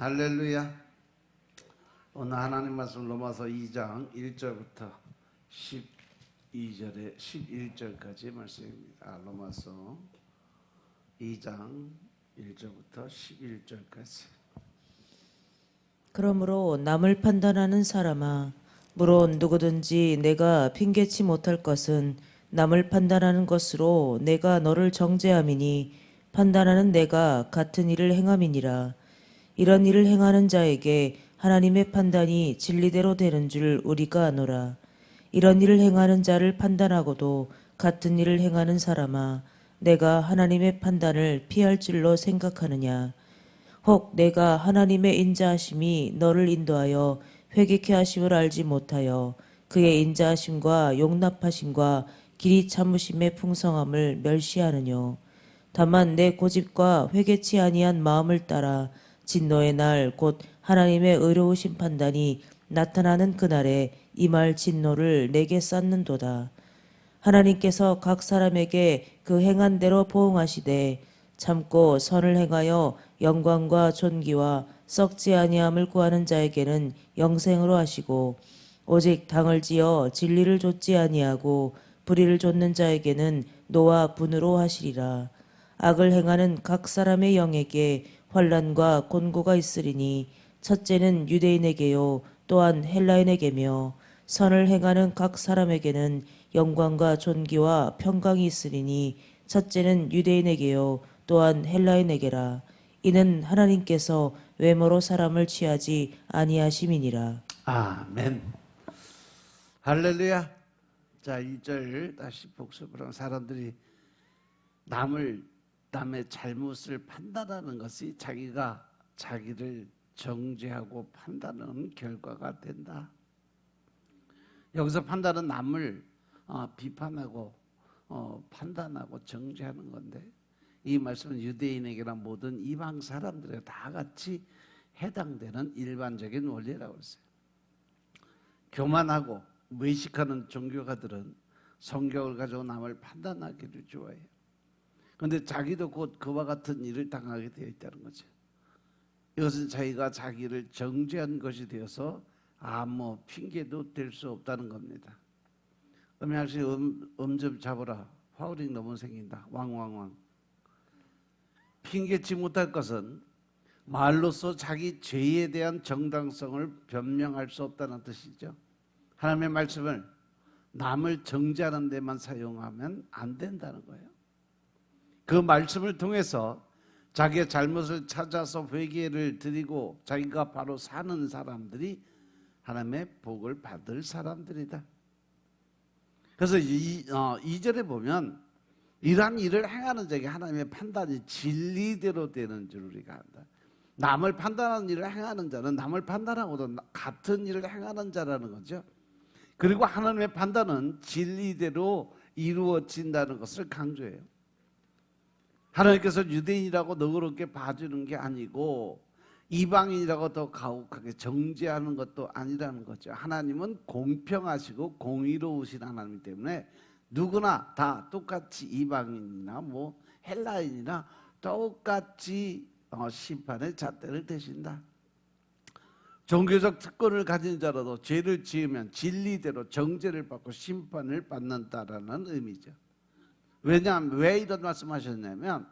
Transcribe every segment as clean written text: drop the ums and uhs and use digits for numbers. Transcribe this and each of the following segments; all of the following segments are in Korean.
할렐루야. 오늘 하나님 말씀 로마서 2장 1절부터 12절에 11절까지 말씀입니다. 로마서 2장 1절부터 11절까지. 그러므로 남을 판단하는 사람아, 물론 누구든지 내가 핑계치 못할 것은 남을 판단하는 것으로 내가 너를 정죄함이니 판단하는 내가 같은 일을 행함이니라. 이런 일을 행하는 자에게 하나님의 판단이 진리대로 되는 줄 우리가 아노라. 이런 일을 행하는 자를 판단하고도 같은 일을 행하는 사람아, 내가 하나님의 판단을 피할 줄로 생각하느냐. 혹 내가 하나님의 인자하심이 너를 인도하여 회개케 하심을 알지 못하여 그의 인자하심과 용납하심과 길이 참으심의 풍성함을 멸시하느뇨. 다만 내 고집과 회개치 아니한 마음을 따라 진노의 날 곧 하나님의 의로우신 판단이 나타나는 그날에 임할 진노를 내게 쌓는도다. 하나님께서 각 사람에게 그 행한 대로 보응하시되 참고 선을 행하여 영광과 존귀와 썩지 아니함을 구하는 자에게는 영생으로 하시고, 오직 당을 지어 진리를 좇지 아니하고 불의를 좇는 자에게는 노와 분으로 하시리라. 악을 행하는 각 사람의 영에게 환난과 곤고가 있으리니 첫째는 유대인에게요 또한 헬라인에게며, 선을 행하는 각 사람에게는 영광과 존귀와 평강이 있으리니 첫째는 유대인에게요 또한 헬라인에게라. 이는 하나님께서 외모로 사람을 취하지 아니하심이니라. 아멘. 할렐루야. 자, 2절 다시 복습을 하면, 사람들이 남의 잘못을 판단하는 것이 자기가 자기를 정죄하고 판단하는 결과가 된다. 여기서 판단은 남을 비판하고 판단하고 정죄하는 건데, 이 말씀은 유대인에게나 모든 이방 사람들에게 다 같이 해당되는 일반적인 원리라고 했어요. 교만하고 외식하는 종교가들은 성경을 가지고 남을 판단하기를 좋아해요. 그런데 자기도 곧 그와 같은 일을 당하게 되어 있다는 거죠. 이것은 자기가 자기를 정죄한 것이 되어서 아무 핑계도 될 수 없다는 겁니다. 음양씨 좀 잡으라. 화우링 너무 생긴다. 왕왕왕. 핑계치 못할 것은 말로써 자기 죄에 대한 정당성을 변명할 수 없다는 뜻이죠. 하나님의 말씀을 남을 정죄하는 데만 사용하면 안 된다는 거예요. 그 말씀을 통해서 자기의 잘못을 찾아서 회개를 드리고 자기가 바로 사는 사람들이 하나님의 복을 받을 사람들이다. 그래서 2절에 보면 이러한 일을 행하는 자에게 하나님의 판단이 진리대로 되는 줄 우리가 안다. 남을 판단하는 일을 행하는 자는 남을 판단하고도 같은 일을 행하는 자라는 거죠. 그리고 하나님의 판단은 진리대로 이루어진다는 것을 강조해요. 하나님께서 유대인이라고 너그럽게 봐주는 게 아니고 이방인이라고 더 가혹하게 정죄하는 것도 아니라는 거죠. 하나님은 공평하시고 공의로우신 하나님 때문에 누구나 다 똑같이 이방인이나 헬라인이나 똑같이 심판의 잣대를 대신다. 종교적 특권을 가진 자라도 죄를 지으면 진리대로 정죄를 받고 심판을 받는다라는 의미죠. 왜냐하면 왜 이런 말씀하셨냐면,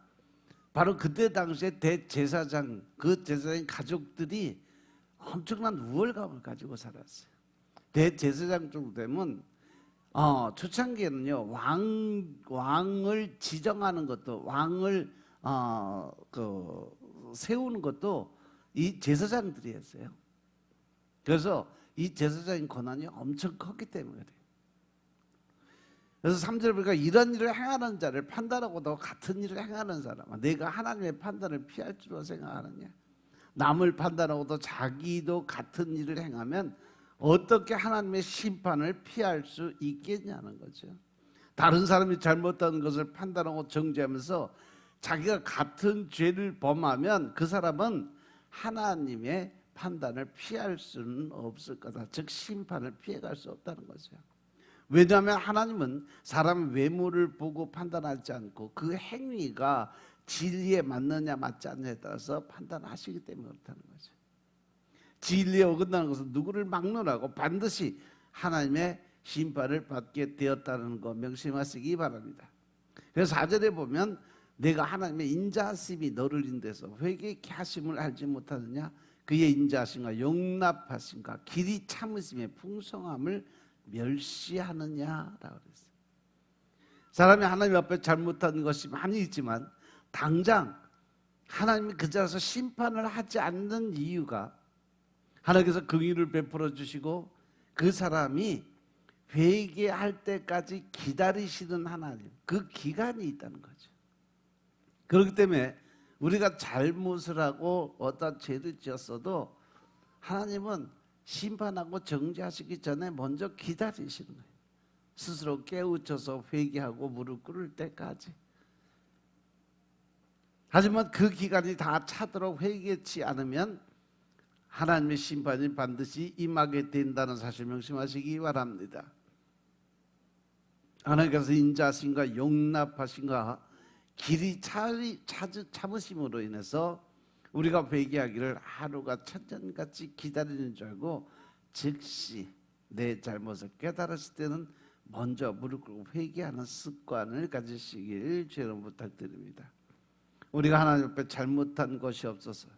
바로 그때 당시에 대제사장, 그 제사장 가족들이 엄청난 우월감을 가지고 살았어요. 대제사장 정도 되면 초창기에는요, 왕을 지정하는 것도, 왕을 세우는 것도 이 제사장들이 했어요. 그래서 이 제사장의 권한이 엄청 컸기 때문에 그래요. 그래서 3절에 보니까 이런 일을 행하는 자를 판단하고도 같은 일을 행하는 사람아, 내가 하나님의 판단을 피할 줄로 생각하느냐. 남을 판단하고도 자기도 같은 일을 행하면 어떻게 하나님의 심판을 피할 수 있겠냐는 거죠. 다른 사람이 잘못한 것을 판단하고 정죄하면서 자기가 같은 죄를 범하면 그 사람은 하나님의 판단을 피할 수는 없을 거다. 즉 심판을 피해갈 수 없다는 거죠. 왜냐하면 하나님은 사람의 외모를 보고 판단하지 않고 그 행위가 진리에 맞느냐 맞지 않느냐에 따라서 판단하시기 때문에 그렇다는 거죠. 진리에 어긋나는 것은 누구를 막론하고 반드시 하나님의 심판을 받게 되었다는 거 명심하시기 바랍니다. 그래서 4절에 보면 내가 하나님의 인자하심이 너를 인도해서 회개케 하심을 알지 못하느냐, 그의 인자하심과 용납하심과 길이 참으심의 풍성함을 멸시하느냐라고 그랬어요. 사람이 하나님 앞에 잘못한 것이 많이 있지만 당장 하나님이 그 자리에서 심판을 하지 않는 이유가 하나님께서 긍휼을 베풀어 주시고 그 사람이 회개할 때까지 기다리시는 하나님, 그 기간이 있다는 거죠. 그렇기 때문에 우리가 잘못을 하고 어떤 죄를 지었어도 하나님은 심판하고 정죄하시기 전에 먼저 기다리시는 거예요. 스스로 깨우쳐서 회개하고 무릎 꿇을 때까지. 하지만 그 기간이 다 차도록 회개치 않으면 하나님의 심판이 반드시 임하게 된다는 사실 명심하시기 바랍니다. 하나님께서 인자하심과 용납하심과 길이 참으심으로 인해서 우리가 회개하기를 하루가 천년같이 기다리는 줄 알고 즉시 내 잘못을 깨달았을 때는 먼저 무릎 꿇고 회개하는 습관을 가지시길 주님 부탁드립니다. 우리가 하나님 앞에 잘못한 것이 없어서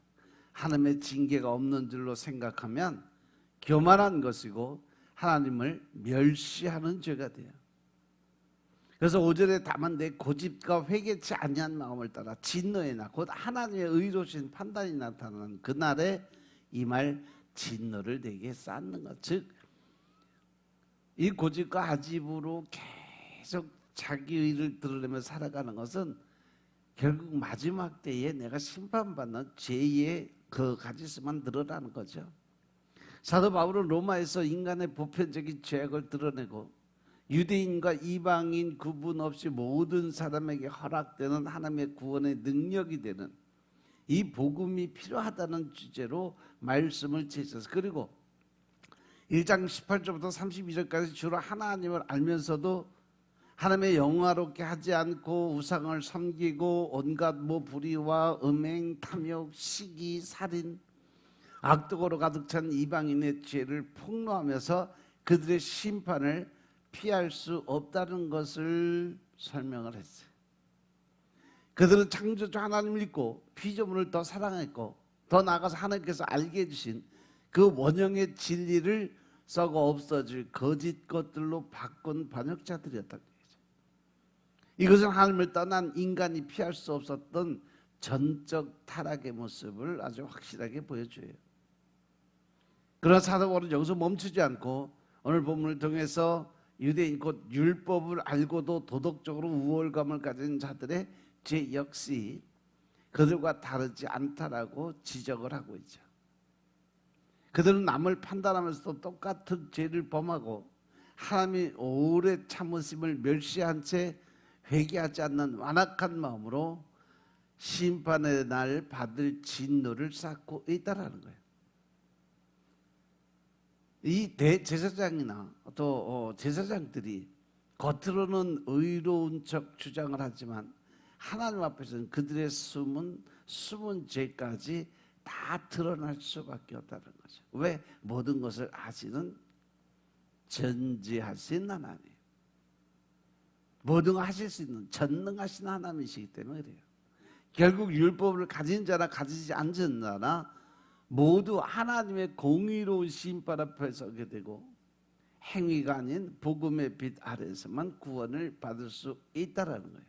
하나님의 징계가 없는 줄로 생각하면 교만한 것이고 하나님을 멸시하는 죄가 돼요. 그래서 5절에 다만 내 고집과 회개치 아니한 마음을 따라 진노에 나 곧 하나님의 의로우신 판단이 나타나는 그날에 이 말 진노를 내게 쌓는 것, 즉 이 고집과 아집으로 계속 자기 의를 드러내며 살아가는 것은 결국 마지막 때에 내가 심판받는 죄의 그 가지수만 늘어나는 거죠. 사도 바울은 로마에서 인간의 보편적인 죄악을 드러내고 유대인과 이방인 구분 없이 모든 사람에게 허락되는 하나님의 구원의 능력이 되는 이 복음이 필요하다는 주제로 말씀을 제시했어요. 그리고 1장 18절부터 32절까지 주로 하나님을 알면서도 하나님의 영화롭게 하지 않고 우상을 섬기고 온갖 불의와 음행, 탐욕, 시기, 살인, 악독으로 가득 찬 이방인의 죄를 폭로하면서 그들의 심판을 피할 수 없다는 것을 설명을 했어요. 그들은 창조주 하나님을 믿고 피조물을 더 사랑했고 더 나아가서 하나님께서 알게 해주신 그 원형의 진리를 썩어 없어질 거짓 것들로 바꾼 반역자들이었다는 얘기죠. 이것은 하나님을 떠난 인간이 피할 수 없었던 전적 타락의 모습을 아주 확실하게 보여줘요. 그러나 사도 바울은 여기서 멈추지 않고 오늘 본문을 통해서 유대인 곧 율법을 알고도 도덕적으로 우월감을 가진 자들의 죄 역시 그들과 다르지 않다라고 지적을 하고 있죠. 그들은 남을 판단하면서도 똑같은 죄를 범하고 하나님이 오래 참으심을 멸시한 채 회개하지 않는 완악한 마음으로 심판의 날 받을 진노를 쌓고 있다라는 거예요. 이 대제사장이나 또 제사장들이 겉으로는 의로운 척 주장을 하지만 하나님 앞에서는 그들의 숨은 죄까지 다 드러날 수밖에 없다는 거죠. 왜? 모든 것을 아시는 전지하신 하나님, 모든 걸 하실 수 있는 전능하신 하나님이시기 때문에 그래요. 결국 율법을 가진 자나 가지지 않은 자나 모두 하나님의 공의로운 심판 앞에 서게 되고 행위가 아닌 복음의 빛 아래에서만 구원을 받을 수 있다라는 거예요.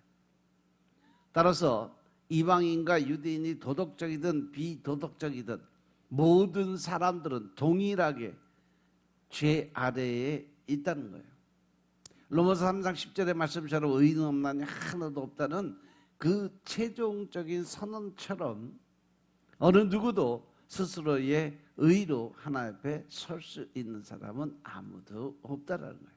따라서 이방인과 유대인이 도덕적이든 비도덕적이든 모든 사람들은 동일하게 죄 아래에 있다는 거예요. 로마서 3장 10절의 말씀처럼 의인 없나니 하나도 없다는 그 최종적인 선언처럼 어느 누구도 스스로의 의로 하나님 앞에 설 수 있는 사람은 아무도 없다라는 거예요.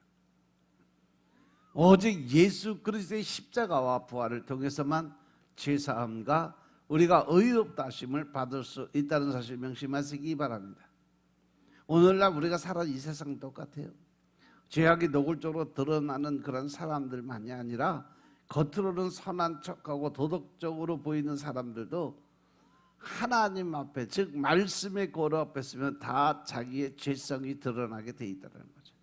오직 예수 그리스도의 십자가와 부활을 통해서만 죄사함과 우리가 의롭다 하심을 받을 수 있다는 사실 명심하시기 바랍니다. 오늘날 우리가 살아가는 이 세상 똑같아요. 죄악이 노골적으로 드러나는 그런 사람들만이 아니라 겉으로는 선한 척하고 도덕적으로 보이는 사람들도 하나님 앞에, 즉 말씀의 고로 앞에 서면 다 자기의 죄성이 드러나게 돼 있다는 거죠.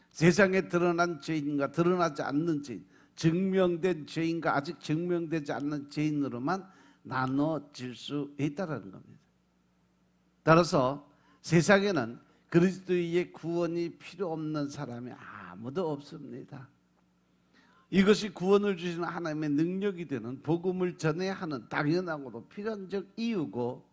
세상에 드러난 죄인과 드러나지 않는 죄인, 증명된 죄인과 아직 증명되지 않는 죄인으로만 나눠질 수 있다는 겁니다. 따라서 세상에는 그리스도의 구원이 필요 없는 사람이 아무도 없습니다. 이것이 구원을 주시는 하나님의 능력이 되는 복음을 전해야 하는 당연하고도 필연적 이유고,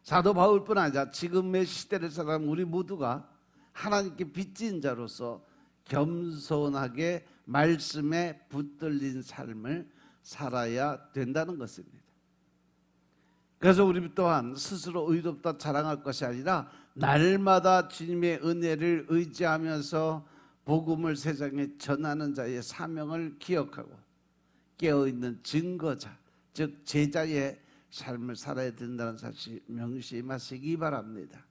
사도 바울뿐 아니라 지금의 시대를 살아가는 우리 모두가 하나님께 빚진 자로서 겸손하게 말씀에 붙들린 삶을 살아야 된다는 것입니다. 그래서 우리 또한 스스로 의롭다 자랑할 것이 아니라 날마다 주님의 은혜를 의지하면서 복음을 세상에 전하는 자의 사명을 기억하고 깨어있는 증거자, 즉 제자의 삶을 살아야 된다는 사실 명심하시기 바랍니다.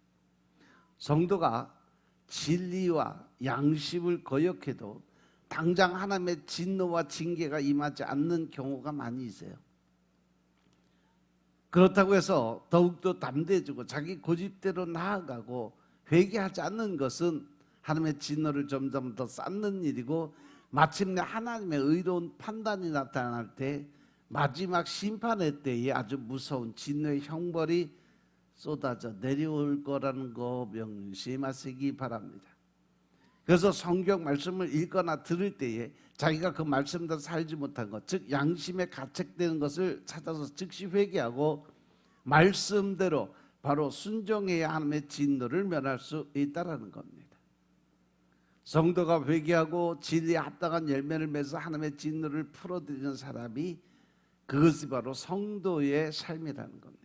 성도가 진리와 양심을 거역해도 당장 하나님의 진노와 징계가 임하지 않는 경우가 많이 있어요. 그렇다고 해서 더욱더 담대해지고 자기 고집대로 나아가고 회개하지 않는 것은 하나님의 진노를 점점 더 쌓는 일이고, 마침내 하나님의 의로운 판단이 나타날 때 마지막 심판의 때에 아주 무서운 진노의 형벌이 쏟아져 내려올 거라는 거 명심하시기 바랍니다. 그래서 성경 말씀을 읽거나 들을 때에 자기가 그 말씀대로 살지 못한 것, 즉 양심에 가책되는 것을 찾아서 즉시 회개하고 말씀대로 바로 순종해야 하나님의 진노를 면할 수 있다는 겁니다. 성도가 회개하고 진리에 합당한 열매를 맺어 하나님의 진노를 풀어드리는 사람이, 그것이 바로 성도의 삶이라는 겁니다.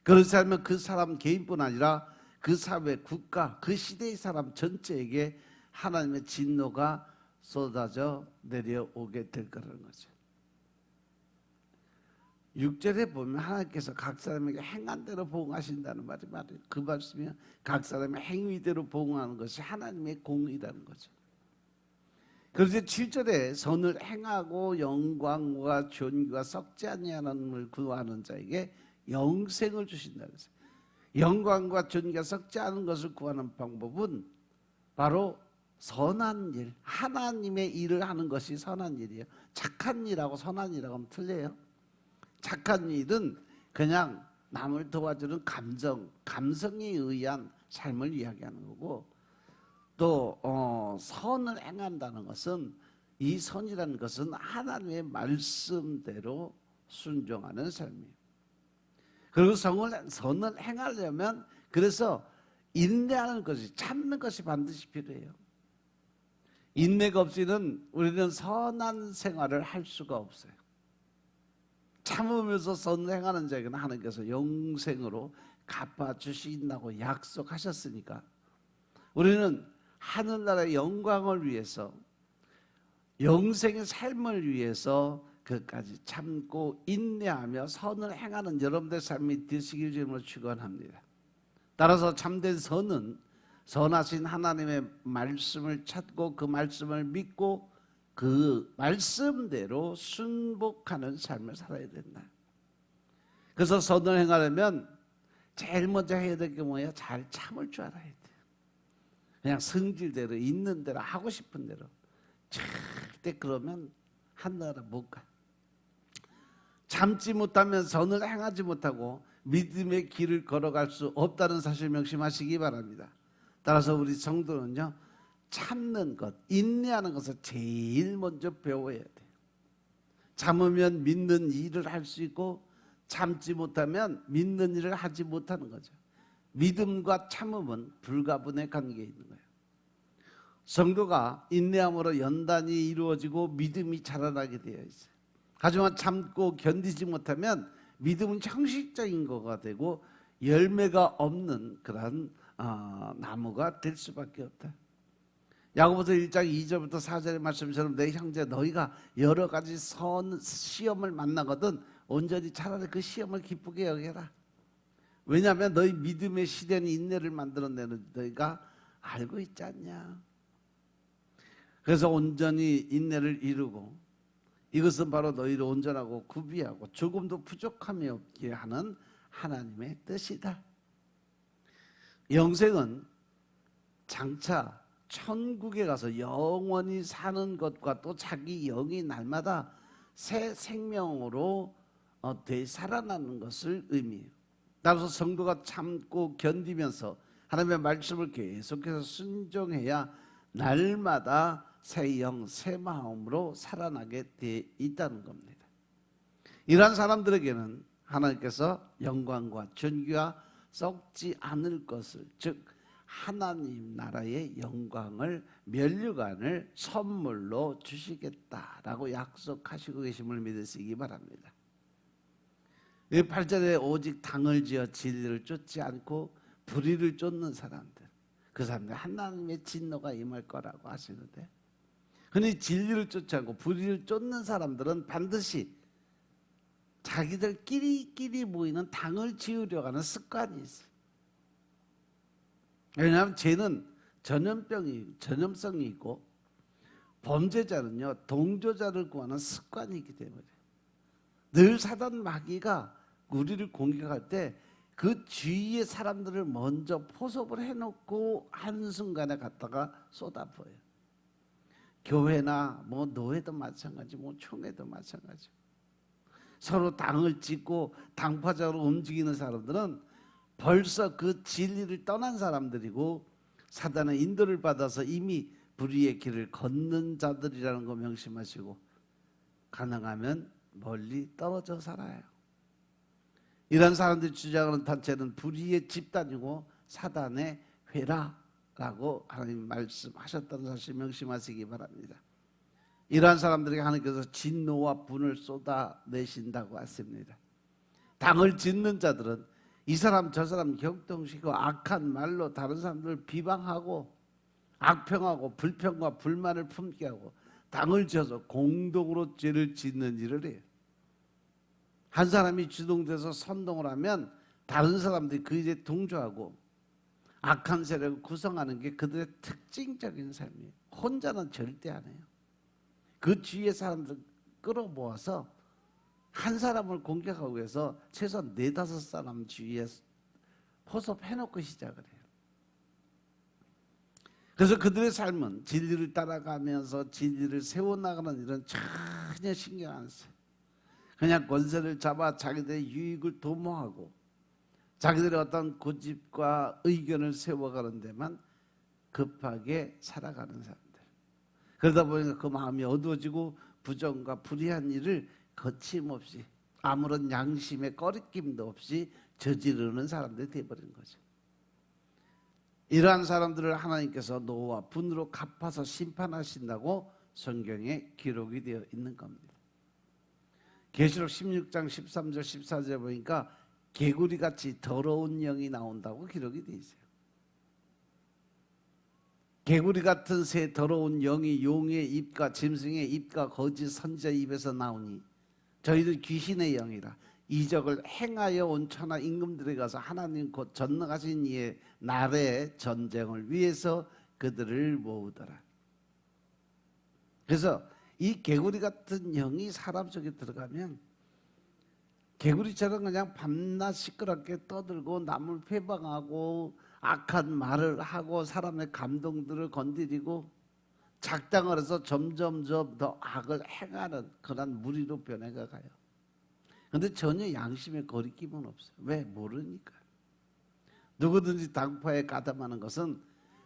그런 삶은 그 사람 개인뿐 아니라 그 사회, 국가, 그 시대의 사람 전체에게 하나님의 진노가 쏟아져 내려오게 될 거라는 거죠. 6절에 보면 하나님께서 각 사람에게 행한 대로 보응하신다는 말이 말이에요. 그 말씀이 각 사람의 행위대로 보응하는 것이 하나님의 공의라는 거죠. 그래서 7절에 선을 행하고 영광과 존귀와 썩지 아니하는 구하는 자에게 영생을 주신다는 거죠. 영광과 존귀가 썩지 않은 것을 구하는 방법은 바로 선한 일, 하나님의 일을 하는 것이 선한 일이에요. 착한 일하고 선한 일하고 하면 틀려요. 착한 일은 그냥 남을 도와주는 감성에 의한 삶을 이야기하는 거고, 또 선을 행한다는 것은, 이 선이라는 것은 하나님의 말씀대로 순종하는 삶이에요. 그리고 선을 행하려면 그래서 인내하는 것이, 참는 것이 반드시 필요해요. 인내가 없이는 우리는 선한 생활을 할 수가 없어요. 참으면서 선을 행하는 자에게는 하나님께서 영생으로 갚아주신다고 약속하셨으니까 우리는 하늘나라의 영광을 위해서, 영생의 삶을 위해서 그까지 참고 인내하며 선을 행하는 여러분들의 삶이 되시길 주님으로 축원합니다. 따라서 참된 선은 선하신 하나님의 말씀을 찾고 그 말씀을 믿고 그 말씀대로 순복하는 삶을 살아야 된다. 그래서 선을 행하려면 제일 먼저 해야 될 게 뭐예요? 잘 참을 줄 알아야 돼요. 그냥 성질대로 있는 대로 하고 싶은 대로 절대 그러면 하늘나라 못 가. 참지 못하면 선을 행하지 못하고 믿음의 길을 걸어갈 수 없다는 사실 명심하시기 바랍니다. 따라서 우리 성도는요, 참는 것, 인내하는 것을 제일 먼저 배워야 돼요. 참으면 믿는 일을 할 수 있고, 참지 못하면 믿는 일을 하지 못하는 거죠. 믿음과 참음은 불가분의 관계에 있는 거예요. 성도가 인내함으로 연단이 이루어지고 믿음이 자라나게 되어 있어요. 하지만 참고 견디지 못하면 믿음은 형식적인 거가 되고 열매가 없는 그런 나무가 될 수밖에 없다. 야고보서 1장 2절부터 4절의 말씀처럼 내 형제 너희가 여러 가지 시험을 만나거든 온전히 차라리 그 시험을 기쁘게 여겨라. 왜냐하면 너희 믿음의 시대는 인내를 만들어내는 너희가 알고 있지 않냐. 그래서 온전히 인내를 이루고 이것은 바로 너희를 온전하고 구비하고 조금도 부족함이 없게 하는 하나님의 뜻이다. 영생은 장차 천국에 가서 영원히 사는 것과 또 자기 영이 날마다 새 생명으로 되살아나는 것을 의미해요. 따라서 성도가 참고 견디면서 하나님의 말씀을 계속해서 순종해야 날마다 새 영, 새 마음으로 살아나게 돼 있다는 겁니다. 이러한 사람들에게는 하나님께서 영광과 존귀와 썩지 않을 것을, 즉 하나님 나라의 영광을, 면류관을 선물로 주시겠다라고 약속하시고 계심을 믿으시기 바랍니다. 8절에 오직 당을 지어 진리를 쫓지 않고 불의를 쫓는 사람들, 그 사람들 하나님의 진노가 임할 거라고 하시는데, 흔히 진리를 쫓지 않고 불의를 쫓는 사람들은 반드시 자기들끼리 모이는 당을 지으려고 하는 습관이 있어요. 왜냐하면 죄는 전염성이 있고 범죄자는요 동조자를 구하는 습관이 있기 때문에 늘 사단 마귀가 우리를 공격할 때 그 주위의 사람들을 먼저 포섭을 해놓고 한순간에 갔다가 쏟아부어요. 교회나 뭐 노회도 마찬가지, 뭐 총회도 마찬가지. 서로 당을 짓고 당파적으로 움직이는 사람들은 벌써 그 진리를 떠난 사람들이고 사단의 인도를 받아서 이미 불의의 길을 걷는 자들이라는 거 명심하시고 가능하면 멀리 떨어져 살아요. 이런 사람들이 주장하는 단체는 불의의 집단이고 사단의 회라라고 하나님 말씀하셨다는 사실 명심하시기 바랍니다. 이러한 사람들에게 하나님께서 진노와 분을 쏟아내신다고 하십니다. 당을 짓는 자들은 이 사람 저 사람 격동시키고 악한 말로 다른 사람들을 비방하고 악평하고 불평과 불만을 품게 하고 당을 지어서 공동으로 죄를 짓는 일을 해요. 한 사람이 주동돼서 선동을 하면 다른 사람들이 그 일에 동조하고 악한 세력을 구성하는 게 그들의 특징적인 삶이에요. 혼자는 절대 안 해요. 그 주위의 사람들 끌어모아서 한 사람을 공격하기 위해서 최소한 4-5사람 주위에 포섭해놓고 시작을 해요. 그래서 그들의 삶은 진리를 따라가면서 진리를 세워나가는 일은 전혀 신경 안 써요. 그냥 권세를 잡아 자기들의 유익을 도모하고 자기들의 어떤 고집과 의견을 세워가는 데만 급하게 살아가는 사람들. 그러다 보니까 그 마음이 어두워지고 부정과 불의한 일을 거침없이 아무런 양심의 꺼리낌도 없이 저지르는 사람들이 되어버린 거죠. 이러한 사람들을 하나님께서 노와 분으로 갚아서 심판하신다고 성경에 기록이 되어 있는 겁니다. 계시록 16장 13절 14절에 보니까 개구리같이 더러운 영이 나온다고 기록이 되어 있어요. 개구리 같은 새 더러운 영이 용의 입과 짐승의 입과 거짓 선지자의 입에서 나오니 저희들 귀신의 영이라 이적을 행하여 온 천하 임금들에 가서 하나님 곧 전능하신 이의 날의 전쟁을 위해서 그들을 모으더라. 그래서 이 개구리 같은 영이 사람 속에 들어가면 개구리처럼 그냥 밤낮 시끄럽게 떠들고 남을 회방하고 악한 말을 하고 사람의 감동들을 건드리고 작당을 해서 점점점 더 악을 행하는 그런 무리로 변해가 가요. 그런데 전혀 양심의 거리낌은 없어요. 왜? 모르니까. 누구든지 당파에 가담하는 것은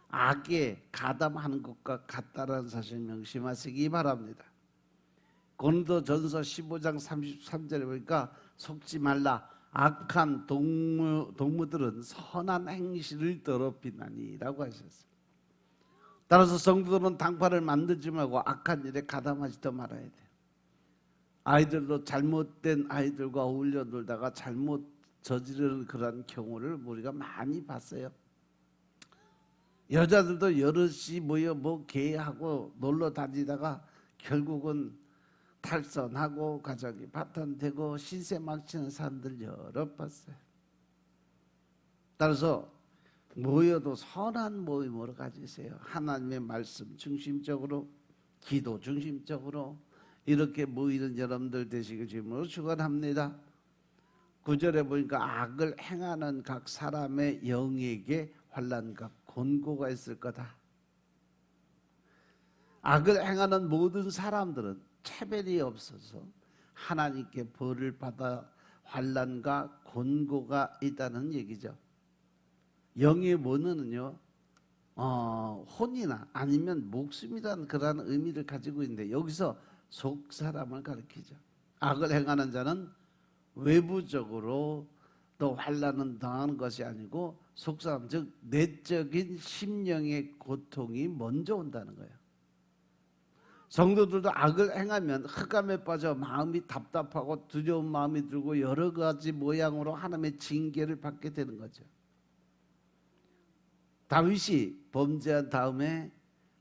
악에 가담하는 것과 같다라는 사실 명심하시기 바랍니다. 고린도전서 15장 33절에 보니까 속지 말라. 악한 동무들은 선한 행실을 더럽히나니라고 하셨어요. 따라서 성도들은 당파를 만들지 말고 악한 일에 가담하지도 말아야 돼요. 아이들도 잘못된 아이들과 어울려 놀다가 잘못 저지르는 그런 경우를 우리가 많이 봤어요. 여자들도 여럿이 모여 뭐 개하고 놀러 다니다가 결국은 탈선하고 가정이 파탄되고 신세 망치는 사람들 여러 봤어요. 따라서 모여도 선한 모임으로 가지세요. 하나님의 말씀 중심적으로, 기도 중심적으로, 이렇게 모이는 여러분들 되시길 주님으로 축원합니다. 9절에 보니까 악을 행하는 각 사람의 영에게 환난과 곤고가 있을 거다. 악을 행하는 모든 사람들은 차별이 없어서 하나님께 벌을 받아 환난과 곤고가 있다는 얘기죠. 영의 원어는요, 혼이나 아니면 목숨이라는 그런 의미를 가지고 있는데 여기서 속 사람을 가리키죠. 악을 행하는 자는 외부적으로 또 환난은 당하는 것이 아니고 속 사람, 즉 내적인 심령의 고통이 먼저 온다는 거예요. 성도들도 악을 행하면 흑암에 빠져 마음이 답답하고 두려운 마음이 들고 여러 가지 모양으로 하나님의 징계를 받게 되는 거죠. 다윗이 범죄한 다음에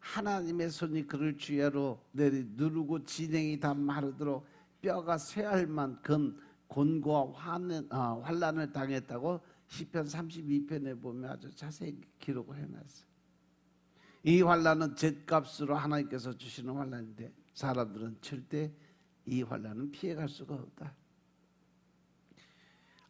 하나님의 손이 그를 주야로 누르고 진행이 다 마르도록 뼈가 쇠할 만큼 곤고와 환난을 당했다고 시편 32편에 보면 아주 자세히 기록을 해놨어요. 이 환난은 죗값으로 하나님께서 주시는 환난인데 사람들은 절대 이 환난은 피해갈 수가 없다.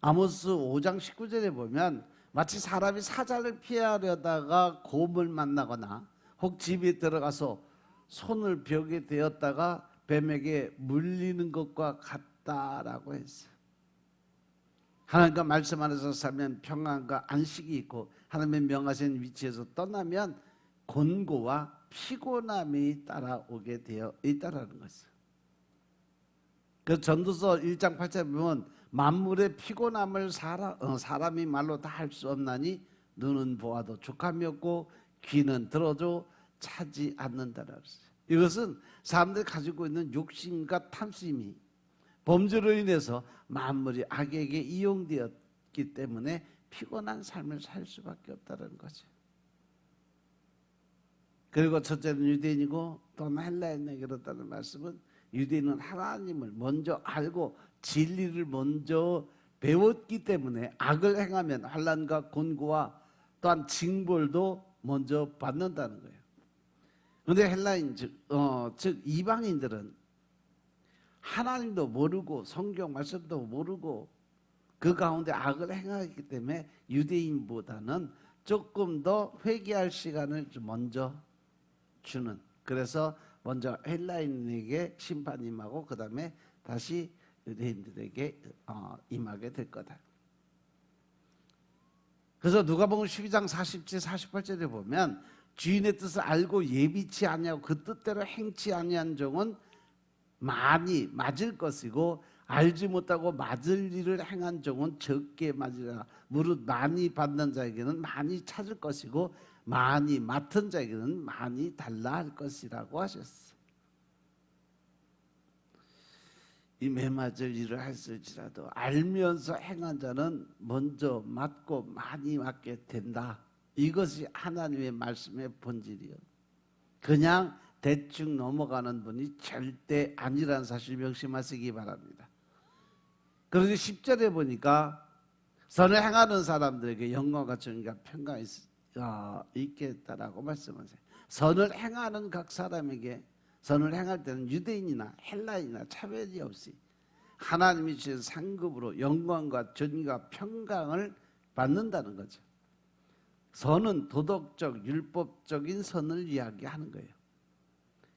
아모스 5장 19절에 보면 마치 사람이 사자를 피하려다가 곰을 만나거나 혹 집에 들어가서 손을 벽에 대었다가 뱀에게 물리는 것과 같다라고 했어요. 하나님과 말씀 안에서 살면 평안과 안식이 있고 하나님의 명하신 위치에서 떠나면 곤고와 피곤함이 따라오게 되어 있다라는 것이죠. 그 전도서 1장 8절에 보면 만물의 피곤함을 사람이 말로 다 할 수 없나니 눈은 보아도 족함이 없고 귀는 들어도 차지 않는다라고 했어요. 이것은 사람들이 가지고 있는 욕심과 탐심이 범죄로 인해서 만물이 악에게 이용되었기 때문에 피곤한 삶을 살 수밖에 없다는 거죠. 그리고 첫째는 유대인이고 또 헬라인에게 그렇다는 말씀은 유대인은 하나님을 먼저 알고 진리를 먼저 배웠기 때문에 악을 행하면 환난과 곤고와 또한 징벌도 먼저 받는다는 거예요. 그런데 헬라인 즉 이방인들은 하나님도 모르고 성경 말씀도 모르고 그 가운데 악을 행하기 때문에 유대인보다는 조금 더 회개할 시간을 좀 먼저 주는, 그래서 먼저 헬라인에게 심판이 임하고 그 다음에 다시 유대인들에게 임하게 될 거다. 그래서 누가복음 12장 47, 48절에 보면 주인의 뜻을 알고 예비치 아니하고 그 뜻대로 행치 아니한 종은 많이 맞을 것이고 알지 못하고 맞을 일을 행한 종은 적게 맞으리라. 무릇 많이 받는 자에게는 많이 찾을 것이고 많이 맡은 자에게는 많이 달라 할 것이라고 하셨어요. 이 매맞을 일을 했을지라도 알면서 행한 자는 먼저 맞고 많이 맞게 된다. 이것이 하나님의 말씀의 본질이요. 그냥 대충 넘어가는 분이 절대 아니라는 사실 명심하시기 바랍니다. 그런데 10절에 보니까 선을 행하는 사람들에게 영광과 존귀가 평강이 있겠다라고 말씀하세요. 선을 행하는 각 사람에게 선을 행할 때는 유대인이나 헬라인이나 차별이 없이 하나님이 주신 상급으로 영광과 존귀와 평강을 받는다는 거죠. 선은 도덕적, 율법적인 선을 이야기하는 거예요.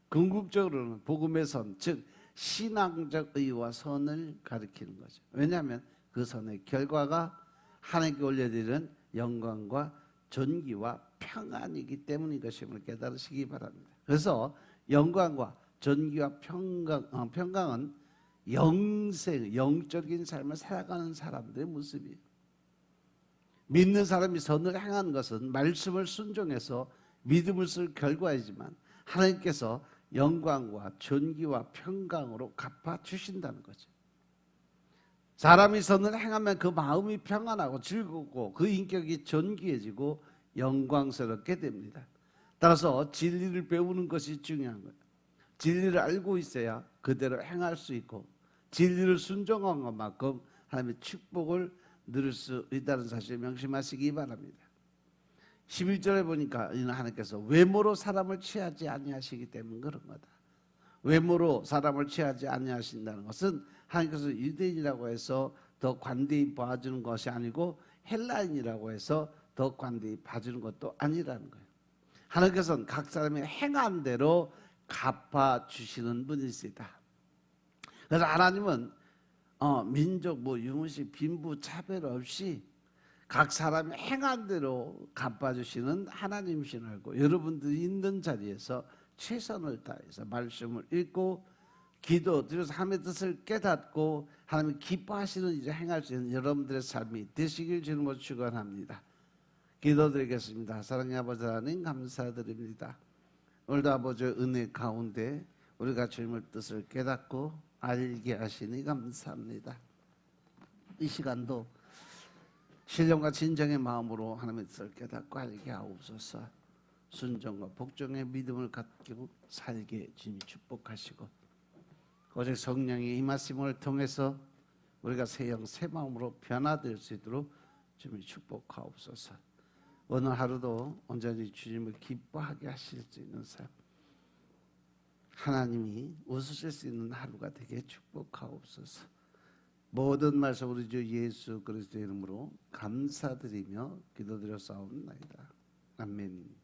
궁극적으로는 복음의 선, 즉 신앙적 의와 선을 가리키는 거죠. 왜냐하면 그 선의 결과가 하나님께 올려드리는 영광과 존귀와 평안이기 때문인 것임을 깨달으시기 바랍니다. 그래서 영광과 존귀와 평강은 영적인 삶을 살아가는 사람들의 모습이에요. 믿는 사람이 선을 행하는 것은 말씀을 순종해서 믿음을 쓸 결과이지만 하나님께서 영광과 존귀와 평강으로 갚아주신다는 거죠. 사람이 선을 행하면 그 마음이 평안하고 즐겁고 그 인격이 존귀해지고 영광스럽게 됩니다. 따라서 진리를 배우는 것이 중요한 거예요. 진리를 알고 있어야 그대로 행할 수 있고 진리를 순종한 것만큼 하나님의 축복을 누릴 수 있다는 사실을 명심하시기 바랍니다. 11절에 보니까 하나님께서 외모로 사람을 취하지 아니하시기 때문에 그런 거다. 외모로 사람을 취하지 아니하신다는 것은 하나님께서 유대인이라고 해서 더 관대히 봐주는 것이 아니고 헬라인이라고 해서 더 관대히 봐주는 것도 아니라는 거예요. 하나님께서는 각 사람의 행한 대로 갚아주시는 분이시다. 그래서 하나님은 민족, 유무식, 빈부 차별 없이 각 사람의 행한 대로 갚아주시는 하나님이신 알고, 여러분들이 있는 자리에서 최선을 다해서 말씀을 읽고 기도드려서 하나님의 뜻을 깨닫고 하나님이 기뻐하시는 일을 행할 수 있는 여러분들의 삶이 되시길 주님으로 축원합니다. 기도드리겠습니다. 사랑의 아버지 하나님, 감사드립니다. 오늘도 아버지의 은혜 가운데 우리가 주님의 뜻을 깨닫고 알게 하시니 감사합니다. 이 시간도 신령과 진정의 마음으로 하나님의 뜻을 깨닫고 알게 하옵소서. 순종과 복종의 믿음을 갖고 살게 주님이 축복하시고, 오직 성령의 임하심을 통해서 우리가 새 영 새 마음으로 변화될 수 있도록 주님이 축복하옵소서. 오늘 하루도 온전히 주님을 기뻐하게 하실 수 있는 삶, 하나님이 웃으실 수 있는 하루가 되게 축복하옵소서. 모든 말씀 우리 주 예수 그리스도의 이름으로 감사드리며 기도드려 싸움나이다. 아멘.